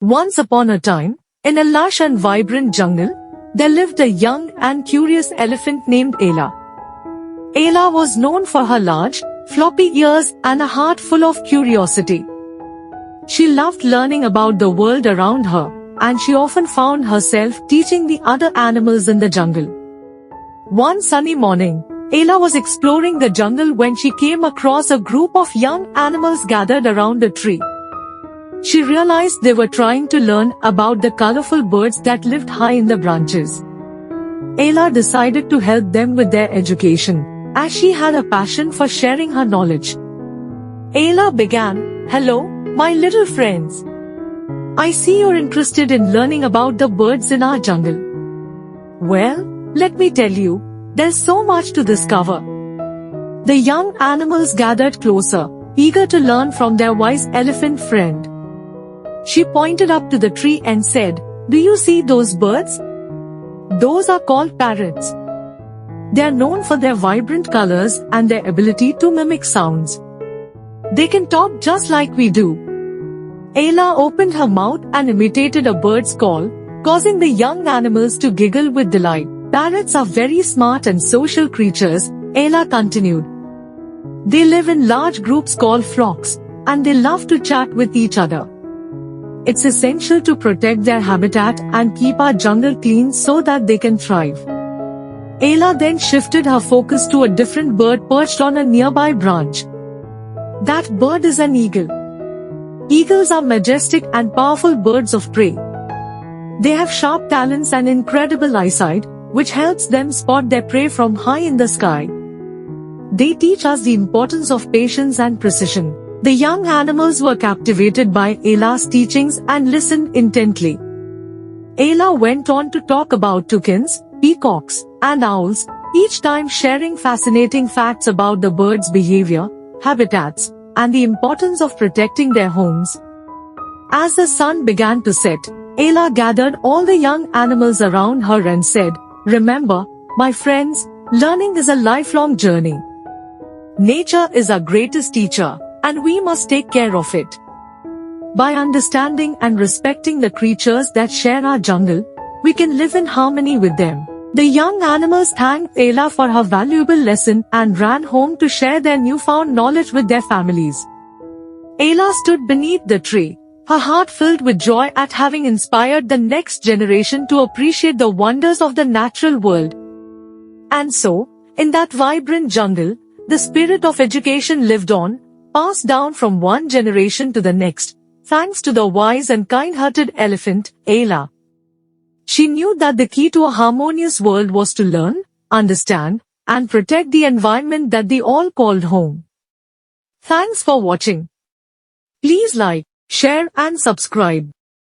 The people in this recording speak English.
Once upon a time, in a lush and vibrant jungle, there lived a young and curious elephant named Ayla. Ayla was known for her large, floppy ears and a heart full of curiosity. She loved learning about the world around her, and she often found herself teaching the other animals in the jungle. One sunny morning, Ayla was exploring the jungle when she came across a group of young animals gathered around a tree. She realized they were trying to learn about the colorful birds that lived high in the branches. Ayla decided to help them with their education, as she had a passion for sharing her knowledge. Ayla began, "Hello, my little friends. I see you're interested in learning about the birds in our jungle. Well, let me tell you, there's so much to discover." The young animals gathered closer, eager to learn from their wise elephant friend. She pointed up to the tree and said, "Do you see those birds? Those are called parrots. They are known for their vibrant colors and their ability to mimic sounds. They can talk just like we do." Ayla opened her mouth and imitated a bird's call, causing the young animals to giggle with delight. "Parrots are very smart and social creatures," Ayla continued. "They live in large groups called flocks, and they love to chat with each other. It's essential to protect their habitat and keep our jungle clean so that they can thrive." Ayla then shifted her focus to a different bird perched on a nearby branch. That bird is an eagle. Eagles are majestic and powerful birds of prey. They have sharp talons and incredible eyesight, which helps them spot their prey from high in the sky. They teach us the importance of patience and precision. The young animals were captivated by Ayla's teachings and listened intently. Ayla went on to talk about toucans, peacocks, and owls, each time sharing fascinating facts about the birds' behavior, habitats, and the importance of protecting their homes. As the sun began to set, Ayla gathered all the young animals around her and said, "Remember, my friends, learning is a lifelong journey. Nature is our greatest teacher, and we must take care of it. By understanding and respecting the creatures that share our jungle, we can live in harmony with them." The young animals thanked Ayla for her valuable lesson and ran home to share their newfound knowledge with their families. Ayla stood beneath the tree, her heart filled with joy at having inspired the next generation to appreciate the wonders of the natural world. And so, in that vibrant jungle, the spirit of education lived on, passed down from one generation to the next, thanks to the wise and kind-hearted elephant, Ayla. She knew that the key to a harmonious world was to learn, understand, and protect the environment that they all called home. Thanks for watching. Please like, share and subscribe.